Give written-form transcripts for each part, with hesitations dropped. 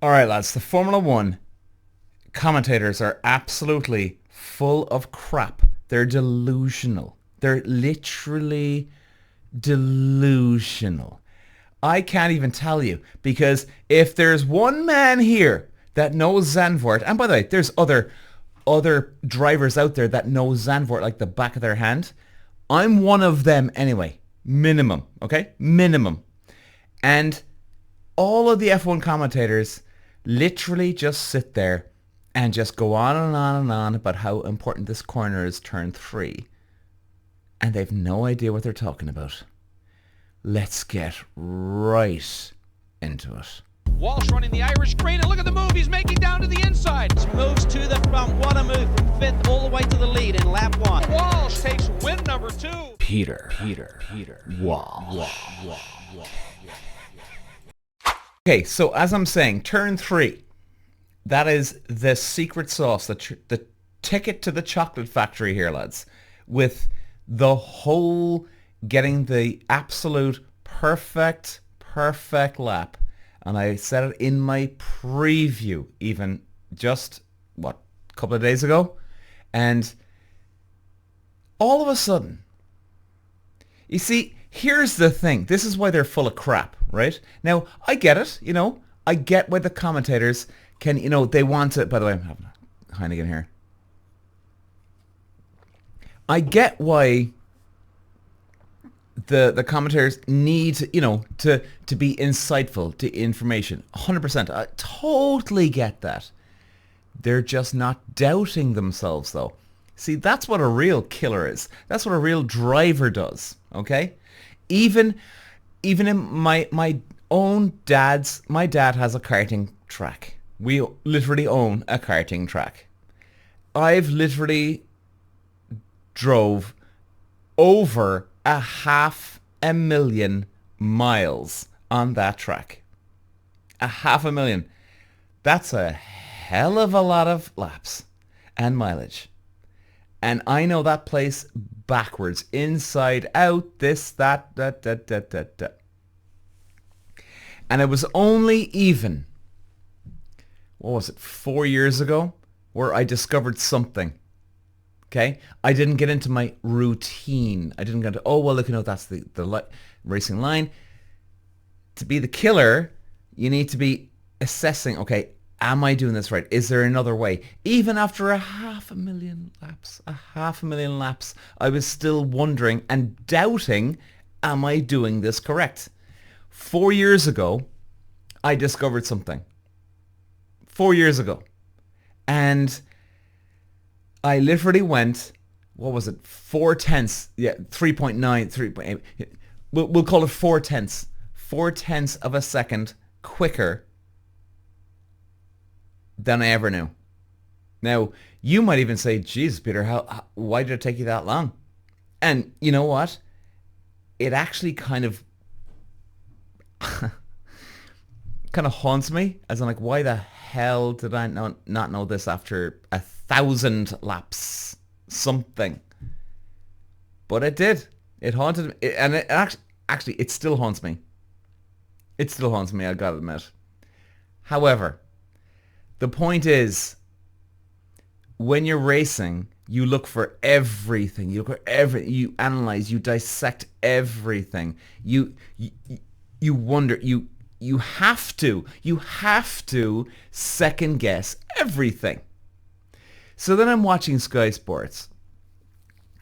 All right, lads, the Formula One commentators are absolutely full of crap. They're delusional. They're literally delusional. I can't even tell you, because if there's one man here that knows Zandvoort, and by the way, there's other drivers out there that know Zandvoort like the back of their hand. I'm one of them anyway. Minimum, okay? Minimum. And all of the F1 commentators literally just sit there and just go on and on and on about how important this corner is, turn 3. And they've no idea what they're talking about. Let's get right into it. Walsh running the Irish green, and look at the move he's making down to the inside. Moves to the front. What a move from 5th all the way to the lead in lap 1. Walsh takes win number 2. Peter. Walsh. Okay, so as I'm saying, turn 3. That is the secret sauce, the ticket to the chocolate factory here, lads. With the whole getting the absolute perfect lap. And I said it in my preview even just, a couple of days ago. And all of a sudden, you see, here's the thing. This is why they're full of crap, right? Now, I get it, I get why the commentators can, they want to, by the way, I'm having a Heineken here. I get why the commentators need, to be insightful to information. 100%. I totally get that. They're just not doubting themselves, though. See, that's what a real killer is. That's what a real driver does, okay? Even in my own my dad has a karting track. We literally own a karting track. I've literally drove over 500,000 miles on that track. 500,000. That's a hell of a lot of laps and mileage. And I know that place backwards, inside, out, this, that. And it was only even, 4 years ago, where I discovered something. Okay? I didn't get into my routine. I didn't go to, that's the racing line. To be the killer, you need to be assessing, okay, am I doing this right? Is there another way? Even after 500,000 laps, I was still wondering and doubting, am I doing this correct? 4 years ago, I discovered something. 4 years ago. And I literally went, 4/10? Yeah, 3.9, 3.8. We'll call it 4/10. 4/10 of a second quicker than I ever knew. Now, you might even say, Jesus, Peter, why did it take you that long? And you know what? It actually kind of haunts me, as I'm like, why the hell did I not know this after 1,000 laps? Something. But it did. It haunted me. And it actually, it still haunts me. It still haunts me, I gotta admit. However, the point is, when you're racing, you look for everything. You look for everything. You analyze. You dissect everything. You wonder. You have to second guess everything. So then I'm watching Sky Sports,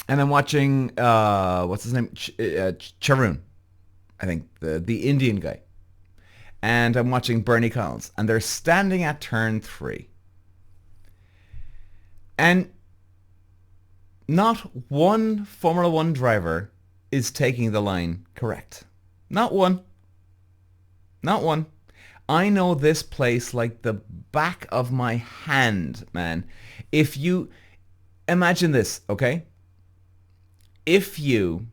and I'm watching what's his name, Charoon, I think the Indian guy. And I'm watching Bernie Collins, and they're standing at turn 3. And not one Formula One driver is taking the line correct. Not one. Not one. I know this place like the back of my hand, man. If you imagine this, okay? If you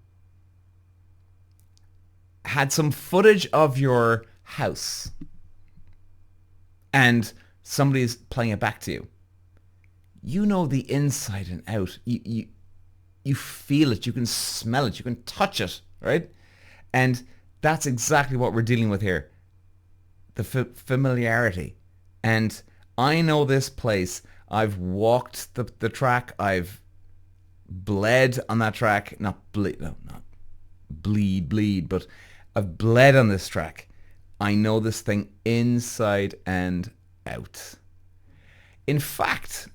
had some footage of your house and somebody's playing it back to you, you know the inside and out. You feel it, you can smell it, you can touch it, right? And that's exactly what we're dealing with here. The familiarity. And I know this place. I've walked the track. I've bled on that track. Not bleed, no, not bleed, but I've bled on this track. I know this thing inside and out. In fact,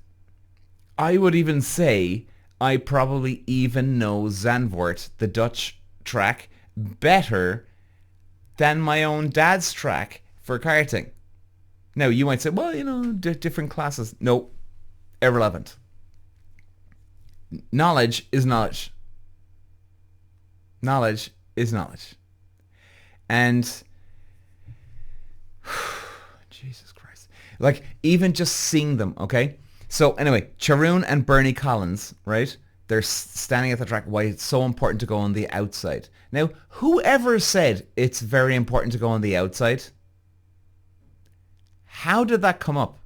I would even say I probably even know Zandvoort, the Dutch track, better than my own dad's track for karting. Now, you might say, well, you know, different classes. No, irrelevant. Knowledge is knowledge. Knowledge is knowledge. And Jesus Christ. Like, even just seeing them, okay? So anyway, Charoon and Bernie Collins, right? They're standing at the track. Why it's so important to go on the outside. Now, whoever said it's very important to go on the outside? How did that come up?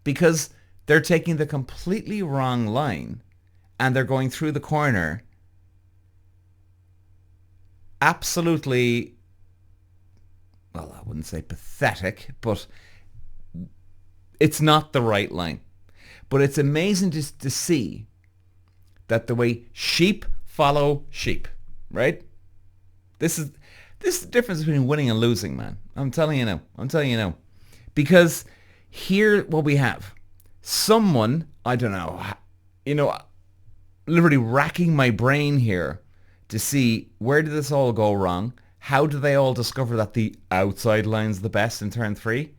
Because they're taking the completely wrong line and they're going through the corner absolutely, well, I wouldn't say pathetic, but it's not the right line. But it's amazing to see that the way sheep follow sheep, right? This is the difference between winning and losing, man. I'm telling you now. Because here what we have, someone, I don't know, you know, literally racking my brain here to see where did this all go wrong? How do they all discover that the outside line's the best in turn 3?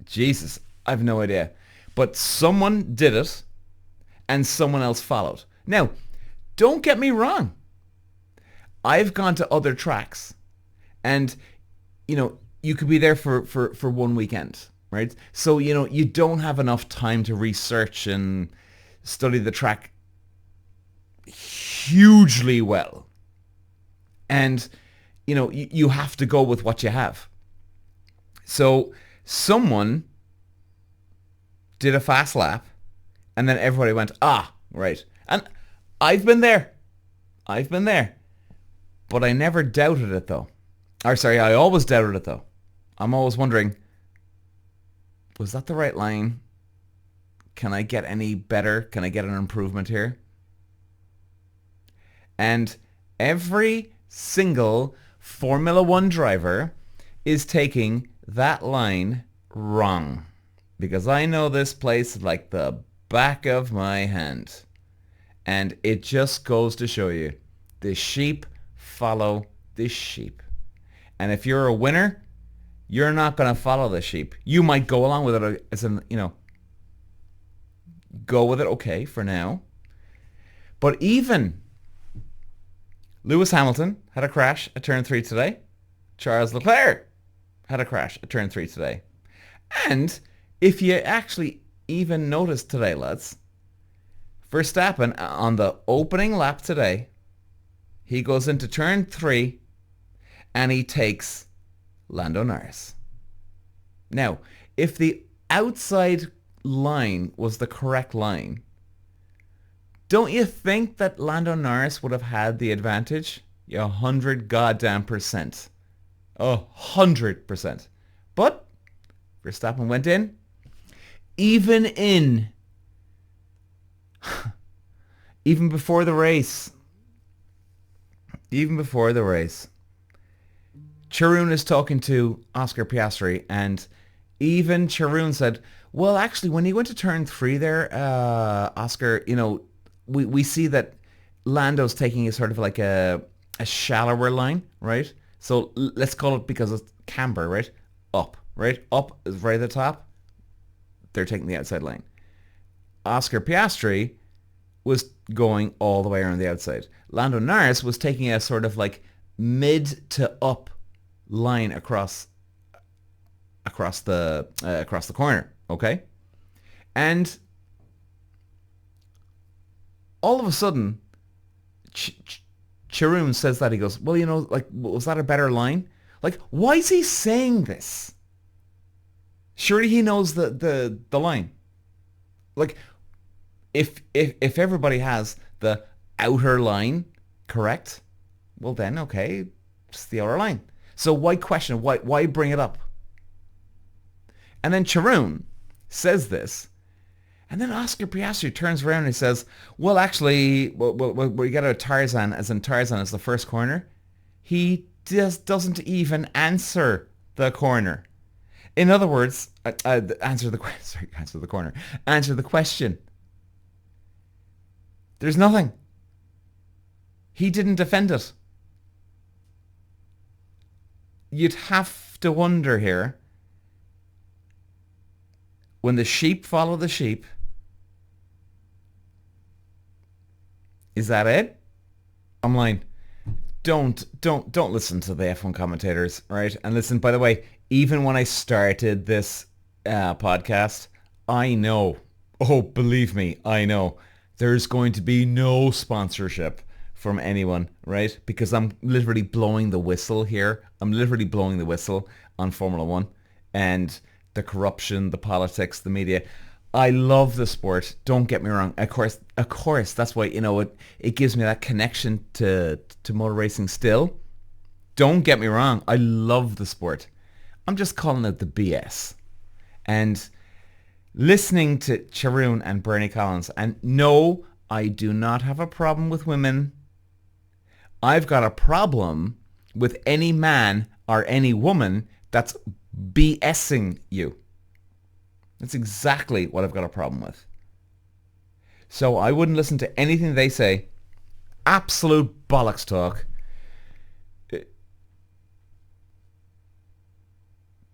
Jesus, I've no idea. But someone did it and someone else followed. Now, don't get me wrong. I've gone to other tracks and, you know, you could be there for one weekend, right? So, you know, you don't have enough time to research and study the track hugely well. And, you know, you have to go with what you have. So someone did a fast lap and then everybody went, ah, right. And I've been there. But I never doubted it though. Or sorry, I always doubted it though. I'm always wondering, was that the right line? Can I get any better? Can I get an improvement here? And every single Formula One driver is taking that line wrong. Because I know this place like the back of my hand. And it just goes to show you, the sheep follow the sheep. And if you're a winner, you're not going to follow the sheep. You might go along with it as an, you know, go with it, okay, for now. But even Lewis Hamilton had a crash at turn 3 today. Charles Leclerc had a crash at turn 3 today. And if you actually even noticed today, lads, Verstappen on the opening lap today, he goes into turn 3 and he takes Lando Norris. Now, if the outside line was the correct line, don't you think that Lando Norris would have had the advantage? 100 goddamn %. 100%. But Verstappen went in. Even before the race. Charoon is talking to Oscar Piastri, and even Charoon said, well, actually, when he went to turn 3 there, Oscar, you know, we see that Lando's taking a sort of like a shallower line, right? So let's call it, because it's camber, right? Up, right? Up is right at the top. They're taking the outside line. Oscar Piastri was going all the way around the outside. Lando Norris was taking a sort of like mid to up line across the corner, okay? And all of a sudden, Charoon says that. He goes, well, you know, like, was that a better line? Like, why is he saying this? Surely he knows the line. Like, if everybody has the outer line correct, well then, okay, it's the outer line. So why question it? Why bring it up? And then Charoon says this. And then Oscar Piastri turns around and he says, well, actually, we get a Tarzan, as in Tarzan is the first corner. He just doesn't even answer the corner. In other words, answer the question. There's nothing. He didn't defend it. You'd have to wonder here, when the sheep follow the sheep, is that it? I'm like, don't listen to the F1 commentators, right? And listen, by the way, even when I started this podcast, I know, oh, believe me, I know, there's going to be no sponsorship from anyone, right? Because I'm literally blowing the whistle here. I'm literally blowing the whistle on Formula One and the corruption, the politics, the media. I love the sport. Don't get me wrong. Of course, that's why, it gives me that connection to motor racing still. Don't get me wrong. I love the sport. I'm just calling it the BS. And listening to Charoon and Bernie Collins, and no, I do not have a problem with women. I've got a problem with any man or any woman that's BSing you. That's exactly what I've got a problem with. So I wouldn't listen to anything they say. Absolute bollocks talk.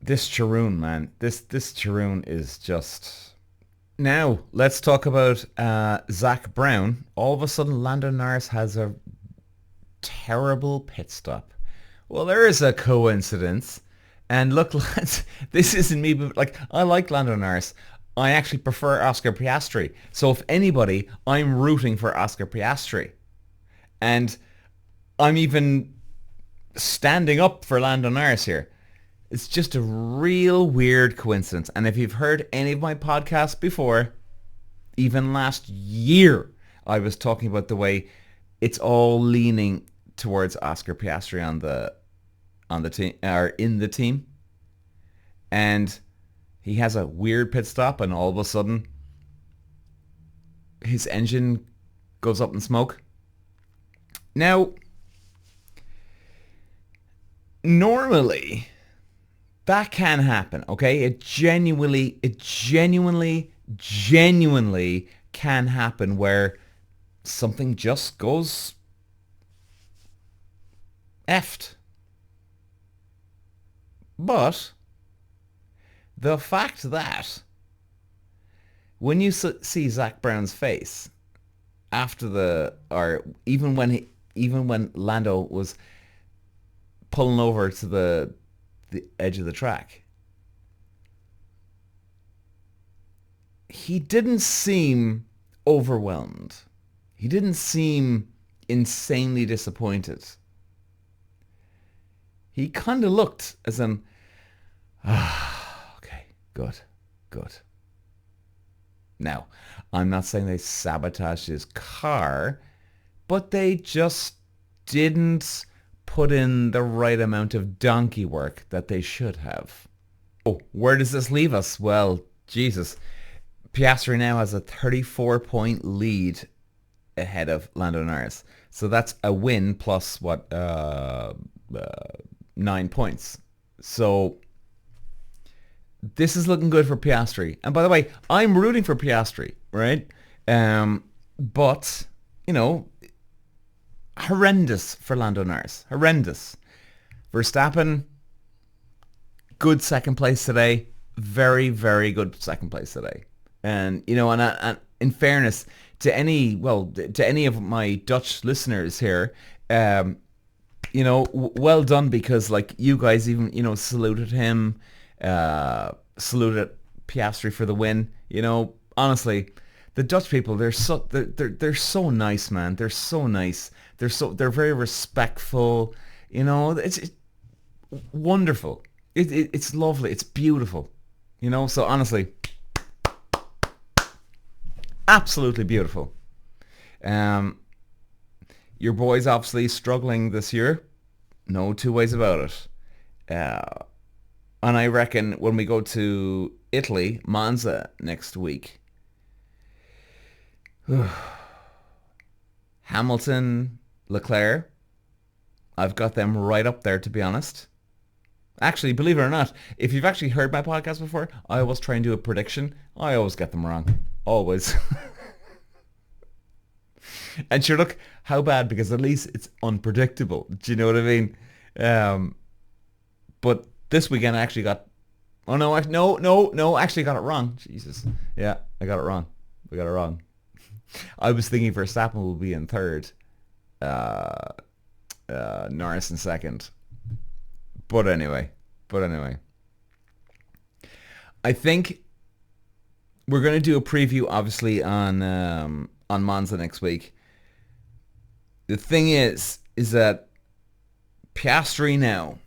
This Charoon, man. This Charoon is just... Now, let's talk about Zach Brown. All of a sudden, Lando Norris has a terrible pit stop. Well, there is a coincidence. And look, lads, this isn't me, but I like Lando Norris. I actually prefer Oscar Piastri. So if anybody, I'm rooting for Oscar Piastri. And I'm even standing up for Lando Norris here. It's just a real weird coincidence. And if you've heard any of my podcasts before, even last year, I was talking about the way it's all leaning towards Oscar Piastri on the team, or in the team. And he has a weird pit stop, and all of a sudden his engine goes up in smoke. Now, normally that can happen, okay? It genuinely can happen where something just goes effed. But the fact that when you see Zach Brown's face after even when Lando was pulling over to the edge of the track, he didn't seem overwhelmed. He didn't seem insanely disappointed. He kind of looked as in, okay, good. Now, I'm not saying they sabotaged his car, but they just didn't put in the right amount of donkey work that they should have. Oh, where does this leave us? Well, Jesus. Piastri now has a 34-point lead ahead of Lando Norris. So that's a win plus 9 points. So this is looking good for Piastri. And by the way, I'm rooting for Piastri, right? But, horrendous for Lando Norris. Horrendous. Verstappen, good second place today. Very, very good second place today. And, and in fairness to any of my Dutch listeners here, well done, because you guys even, saluted him, saluted Piastri for the win. Honestly, the Dutch people, they're so nice, man. They're so nice. They're very respectful. It's wonderful. It's lovely. It's beautiful. So honestly, absolutely beautiful. Your boy's obviously struggling this year. No two ways about it. And I reckon when we go to Italy, Monza next week. Hamilton, Leclerc, I've got them right up there, to be honest. Actually, believe it or not, if you've actually heard my podcast before, I always try and do a prediction. I always get them wrong. Always. And sure, look, how bad, because at least it's unpredictable. Do you know what I mean? But this weekend I actually got... Oh, no, actually got it wrong. Jesus. Yeah, I got it wrong. We got it wrong. I was thinking Verstappen will be in third. Norris in second. But anyway. I think we're going to do a preview, obviously, on Monza next week. The thing is that Piastri now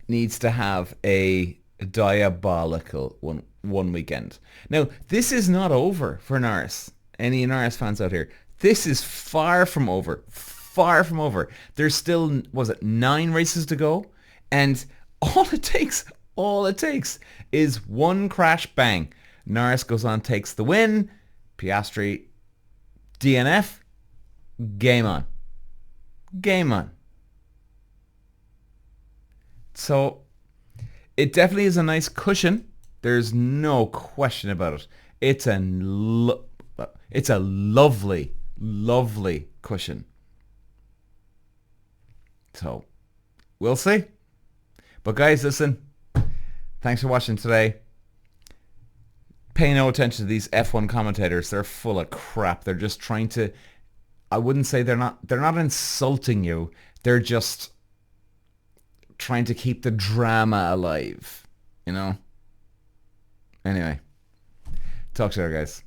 needs to have a diabolical one weekend. Now, this is not over for Norris. Any Norris fans out here? This is far from over. Far from over. There's still, 9 races to go? And all it takes is one crash, bang. Norris goes on, takes the win. Piastri, DNF. Game on. So, it definitely is a nice cushion. There's no question about it. It's a lovely, lovely cushion. So, we'll see. But guys, listen. Thanks for watching today. Pay no attention to these F1 commentators. They're full of crap. They're just trying to... I wouldn't say they're not insulting you. They're just trying to keep the drama alive. You know? Anyway. Talk to you later, guys.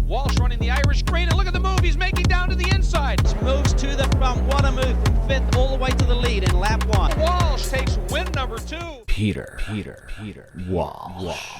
Walsh running the Irish crane, and look at the move he's making down to the inside. Moves to the front. What a move from 5th all the way to the lead in lap 1. Walsh takes win number 2. Peter. Walsh.